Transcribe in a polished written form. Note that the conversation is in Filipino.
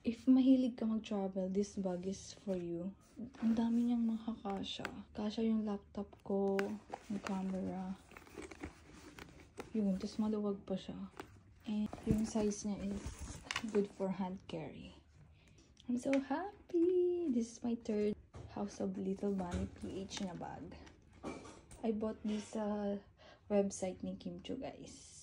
If mahilig ka mag-travel, this bag is for you. Ang dami niyang makakasya. Kasya yung laptop ko, yung camera. Yun, tapos maluwag pa siya. And yung size niya is good for hand carry. I'm so happy! This is my third House of Little Bunny PH na bag. I bought this sa website ni Kim Chu, guys.